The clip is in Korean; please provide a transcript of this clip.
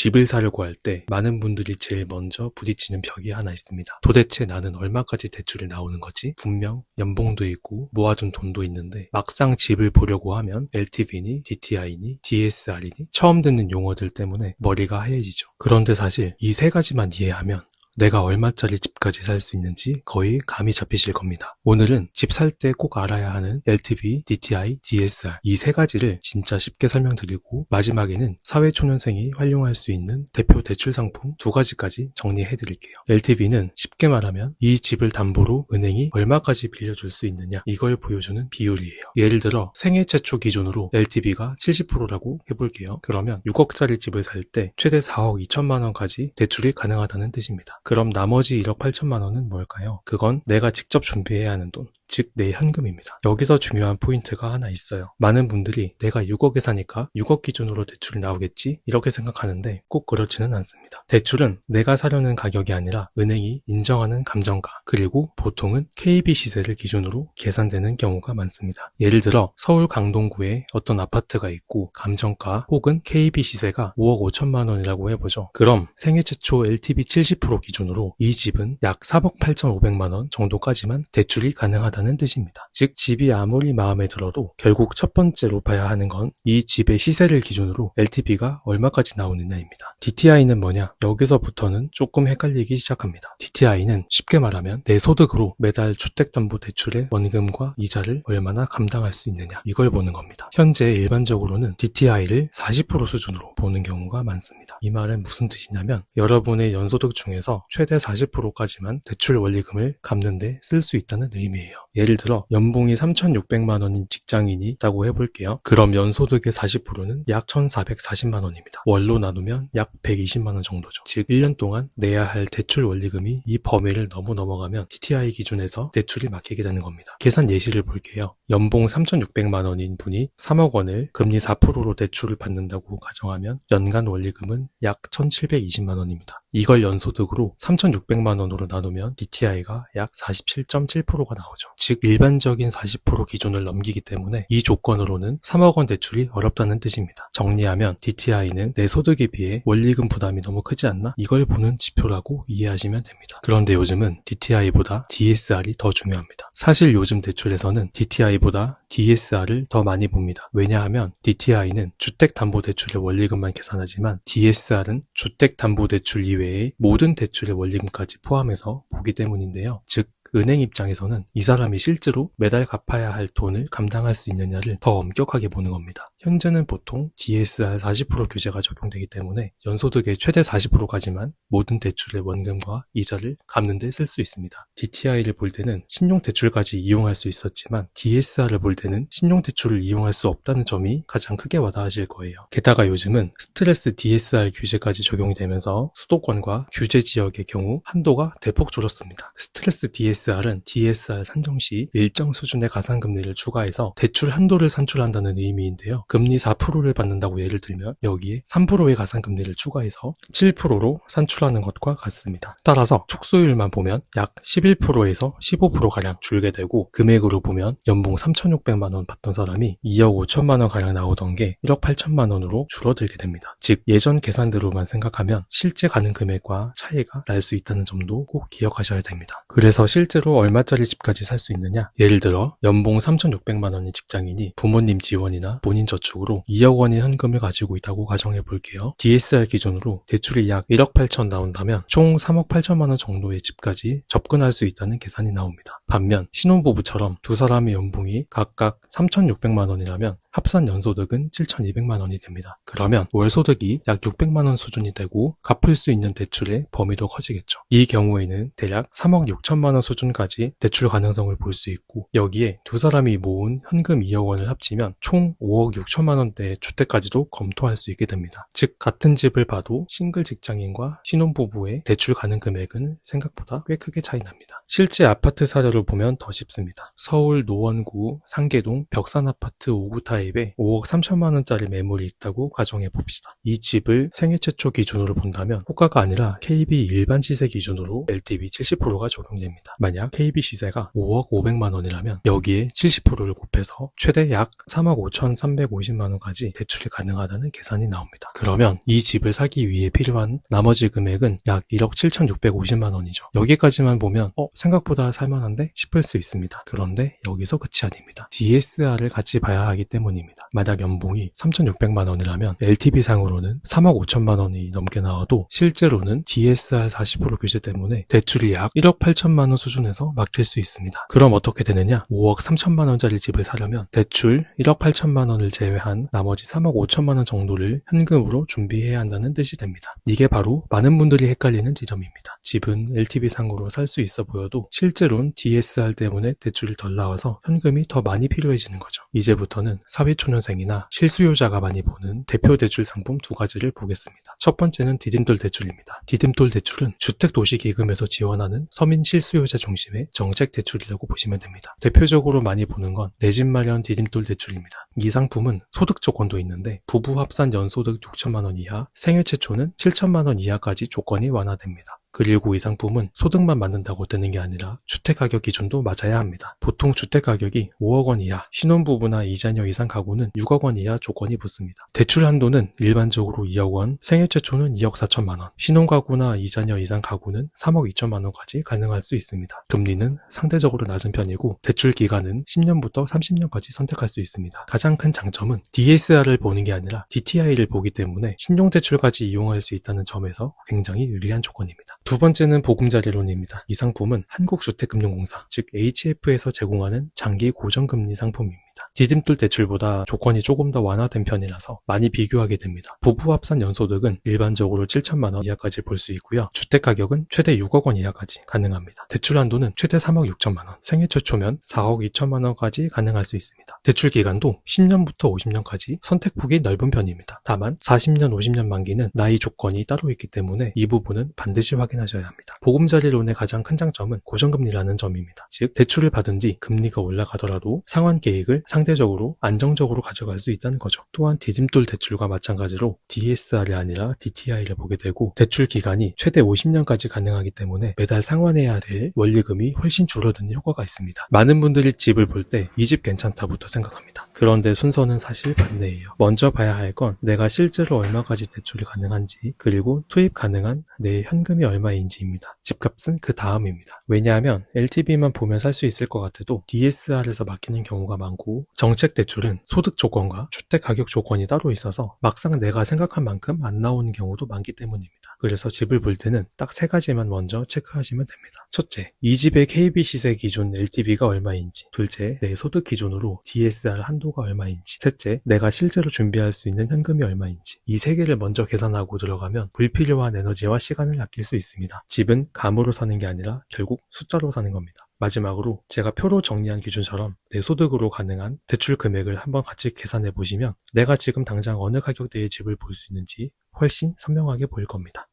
집을 사려고 할 때 많은 분들이 제일 먼저 부딪히는 벽이 하나 있습니다. 도대체 나는 얼마까지 대출이 나오는 거지? 분명 연봉도 있고 모아둔 돈도 있는데 막상 집을 보려고 하면 LTV니 DTI니 DSR이니 처음 듣는 용어들 때문에 머리가 하얘지죠. 그런데 사실 이 세 가지만 이해하면 내가 얼마짜리 집까지 살 수 있는지 거의 감이 잡히실 겁니다. 오늘은 집 살 때 꼭 알아야 하는 LTV, DTI, DSR 이 세 가지를 진짜 쉽게 설명드리고 마지막에는 사회초년생이 활용할 수 있는 대표 대출 상품 두 가지까지 정리해드릴게요. LTV는 쉽게 말하면 이 집을 담보로 은행이 얼마까지 빌려줄 수 있느냐 이걸 보여주는 비율이에요. 예를 들어 생애 최초 기준으로 LTV가 70%라고 해볼게요. 그러면 6억짜리 집을 살 때 최대 4억 2천만 원까지 대출이 가능하다는 뜻입니다. 그럼 나머지 1억 8천만 원은 뭘까요? 그건 내가 직접 준비해야 하는 돈, 즉 내 현금입니다. 여기서 중요한 포인트가 하나 있어요. 많은 분들이 내가 6억에 사니까 6억 기준으로 대출이 나오겠지? 이렇게 생각하는데 꼭 그렇지는 않습니다. 대출은 내가 사려는 가격이 아니라 은행이 인정하는 감정가, 그리고 보통은 KB 시세를 기준으로 계산되는 경우가 많습니다. 예를 들어 서울 강동구에 어떤 아파트가 있고 감정가 혹은 KB 시세가 5억 5천만 원이라고 해보죠. 그럼 생애 최초 LTV 70% 기준으로 이 집은 약 4억 8,500만 원 정도까지만 대출이 가능하다는 뜻입니다. 즉 집이 아무리 마음에 들어도 결국 첫 번째로 봐야 하는 건 이 집의 시세를 기준으로 LTV가 얼마까지 나오느냐입니다. DTI는 뭐냐? 여기서부터는 조금 헷갈리기 시작합니다. DTI는 쉽게 말하면 내 소득으로 매달 주택담보대출의 원금과 이자를 얼마나 감당할 수 있느냐 이걸 보는 겁니다. 현재 일반적으로는 DTI를 40% 수준으로 보는 경우가 많습니다. 이 말은 무슨 뜻이냐면 여러분의 연소득 중에서 최대 40%까지만 대출 원리금을 갚는 데 쓸 수 있다는 의미예요. 예를 들어 연봉이 3,600만 원인 직장인이 있다고 해볼게요. 그럼 연소득의 40%는 약 1,440만 원입니다. 월로 나누면 약 120만 원 정도죠. 즉 1년 동안 내야 할 대출 원리금이 이 범위를 너무 넘어가면 DTI 기준에서 대출이 막히게 되는 겁니다. 계산 예시를 볼게요. 연봉 3,600만 원인 분이 3억 원을 금리 4%로 대출을 받는다고 가정하면 연간 원리금은 약 1,720만 원입니다. 이걸 연소득으로 3,600만 원으로 나누면 DTI가 약 47.7%가 나오죠. 즉 일반적인 40% 기준을 넘기기 때문에 이 조건으로는 3억 원 대출이 어렵다는 뜻입니다. 정리하면 DTI는 내 소득에 비해 원리금 부담이 너무 크지 않나? 이걸 보는 지표라고 이해하시면 됩니다. 그런데 요즘은 DTI보다 DSR이 더 중요합니다. 사실 요즘 대출에서는 DTI보다 DSR을 더 많이 봅니다. 왜냐하면 DTI는 주택담보대출의 원리금만 계산하지만 DSR은 주택담보대출 이외의 모든 대출의 원리금까지 포함해서 보기 때문인데요. 즉 은행 입장에서는 이 사람이 실제로 매달 갚아야 할 돈을 감당할 수 있느냐를 더 엄격하게 보는 겁니다. 현재는 보통 DSR 40% 규제가 적용되기 때문에 연소득의 최대 40%까지만 모든 대출의 원금과 이자를 갚는 데 쓸 수 있습니다. DTI를 볼 때는 신용대출까지 이용할 수 있었지만 DSR을 볼 때는 신용대출을 이용할 수 없다는 점이 가장 크게 와닿으실 거예요. 게다가 요즘은 스트레스 DSR 규제까지 적용이 되면서 수도권과 규제 지역의 경우 한도가 대폭 줄었습니다. 스트레스 DSR은 DSR 산정 시 일정 수준의 가산금리를 추가해서 대출 한도를 산출한다는 의미인데요. 금리 4%를 받는다고 예를 들면 여기에 3%의 가산금리를 추가해서 7%로 산출하는 것과 같습니다. 따라서 축소율만 보면 약 11%에서 15%가량 줄게 되고 금액으로 보면 연봉 3,600만 원 받던 사람이 2억 5천만 원 가량 나오던 게 1억 8천만 원으로 줄어들게 됩니다. 즉 예전 계산대로만 생각하면 실제 가는 금액과 차이가 날 수 있다는 점도 꼭 기억하셔야 됩니다. 그래서 실제로 얼마짜리 집까지 살 수 있느냐? 예를 들어 연봉 3,600만 원인 직장인이 부모님 지원이나 본인 저축으로 2억 원의 현금을 가지고 있다고 가정해 볼게요. DSR 기준으로 대출이 약 1억 8천 나온다면 총 3억 8천만 원 정도의 집까지 접근할 수 있다는 계산이 나옵니다. 반면 신혼부부처럼 두 사람의 연봉이 각각 3,600만 원이라면 합산 연소득은 7,200만 원이 됩니다. 그러면 월소득이 약 600만 원 수준이 되고 갚을 수 있는 대출의 범위도 커지겠죠. 이 경우에는 대략 3억 6천만 원 수준까지 대출 가능성을 볼 수 있고 여기에 두 사람이 모은 현금 2억 원을 합치면 총 5억 6천만 원대의 주택까지도 검토할 수 있게 됩니다. 즉 같은 집을 봐도 싱글 직장인과 신혼부부의 대출 가능 금액은 생각보다 꽤 크게 차이 납니다. 실제 아파트 사례를 보면 더 쉽습니다. 서울 노원구 상계동 벽산아파트 5구타에 가입에 5억 3천만 원짜리 매물이 있다고 가정해 봅시다. 이 집을 생애 최초 기준으로 본다면 호가가 아니라 KB 일반 시세 기준으로 LTV 70%가 적용됩니다. 만약 KB 시세가 5억 500만 원이라면 여기에 70%를 곱해서 최대 약 3억 5,350만 원까지 대출이 가능하다는 계산이 나옵니다. 그러면 이 집을 사기 위해 필요한 나머지 금액은 약 1억 7,650만 원이죠. 여기까지만 보면 생각보다 살만한데 싶을 수 있습니다. 그런데 여기서 끝이 아닙니다. DSR을 같이 봐야 하기 때문입니다. 만약 연봉이 3,600만 원이라면 LTV상으로는 3억 5천만 원이 넘게 나와도 실제로는 DSR 40% 규제 때문에 대출이 약 1억 8천만 원 수준에서 막힐 수 있습니다. 그럼 어떻게 되느냐? 5억 3천만 원짜리 집을 사려면 대출 1억 8천만 원을 제외한 나머지 3억 5천만 원 정도를 현금으로 준비해야 한다는 뜻이 됩니다. 이게 바로 많은 분들이 헷갈리는 지점입니다. 집은 LTV상으로 살 수 있어 보여도 실제로는 DSR 때문에 대출이 덜 나와서 현금이 더 많이 필요해지는 거죠. 이제부터는 사회초년생이나 실수요자가 많이 보는 대표 대출 상품 두 가지를 보겠습니다. 첫 번째는 디딤돌 대출입니다. 디딤돌 대출은 주택도시기금에서 지원하는 서민 실수요자 중심의 정책 대출이라고 보시면 됩니다. 대표적으로 많이 보는 건 내 집 마련 디딤돌 대출입니다. 이 상품은 소득 조건도 있는데 부부 합산 연소득 6천만 원 이하, 생애 최초는 7천만 원 이하까지 조건이 완화됩니다. 그리고 이 상품은 소득만 맞는다고 되는 게 아니라 주택가격 기준도 맞아야 합니다. 보통 주택가격이 5억 원 이하, 신혼부부나 2자녀 이상 가구는 6억 원 이하 조건이 붙습니다. 대출 한도는 일반적으로 2억 원, 생애 최초는 2억 4천만 원, 신혼가구나 2자녀 이상 가구는 3억 2천만 원까지 가능할 수 있습니다. 금리는 상대적으로 낮은 편이고 대출 기간은 10년부터 30년까지 선택할 수 있습니다. 가장 큰 장점은 DSR을 보는 게 아니라 DTI를 보기 때문에 신용대출까지 이용할 수 있다는 점에서 굉장히 유리한 조건입니다. 두 번째는 보금자리론입니다. 이 상품은 한국주택금융공사, 즉 HF에서 제공하는 장기 고정금리 상품입니다. 디딤돌 대출보다 조건이 조금 더 완화된 편이라서 많이 비교하게 됩니다. 부부 합산 연소득은 일반적으로 7천만 원 이하까지 볼 수 있고요. 주택가격은 최대 6억 원 이하까지 가능합니다. 대출 한도는 최대 3억 6천만 원, 생애 최초면 4억 2천만 원까지 가능할 수 있습니다. 대출 기간도 10년부터 50년까지 선택폭이 넓은 편입니다. 다만 40년, 50년 만기는 나이 조건이 따로 있기 때문에 이 부분은 반드시 확인하셔야 합니다. 보금자리론의 가장 큰 장점은 고정금리라는 점입니다. 즉 대출을 받은 뒤 금리가 올라가더라도 상환 계획을 상대적으로 안정적으로 가져갈 수 있다는 거죠. 또한 디딤돌 대출과 마찬가지로 DSR이 아니라 DTI를 보게 되고 대출 기간이 최대 50년까지 가능하기 때문에 매달 상환해야 될 원리금이 훨씬 줄어드는 효과가 있습니다. 많은 분들이 집을 볼 때 이 집 괜찮다부터 생각합니다. 그런데 순서는 사실 반대예요. 먼저 봐야 할 건 내가 실제로 얼마까지 대출이 가능한지 그리고 투입 가능한 내 현금이 얼마인지입니다. 집값은 그 다음입니다. 왜냐하면 LTV만 보면 살 수 있을 것 같아도 DSR에서 막히는 경우가 많고 정책 대출은 소득 조건과 주택 가격 조건이 따로 있어서 막상 내가 생각한 만큼 안 나오는 경우도 많기 때문입니다. 그래서 집을 볼 때는 딱 세 가지만 먼저 체크하시면 됩니다. 첫째, 이 집의 KB 시세 기준 LTV가 얼마인지. 둘째, 내 소득 기준으로 DSR 한도가 얼마인지. 셋째, 내가 실제로 준비할 수 있는 현금이 얼마인지. 이 세 개를 먼저 계산하고 들어가면 불필요한 에너지와 시간을 아낄 수 있습니다. 집은 감으로 사는 게 아니라 결국 숫자로 사는 겁니다. 마지막으로 제가 표로 정리한 기준처럼 내 소득으로 가능한 대출 금액을 한번 같이 계산해 보시면 내가 지금 당장 어느 가격대의 집을 볼 수 있는지 훨씬 선명하게 보일 겁니다.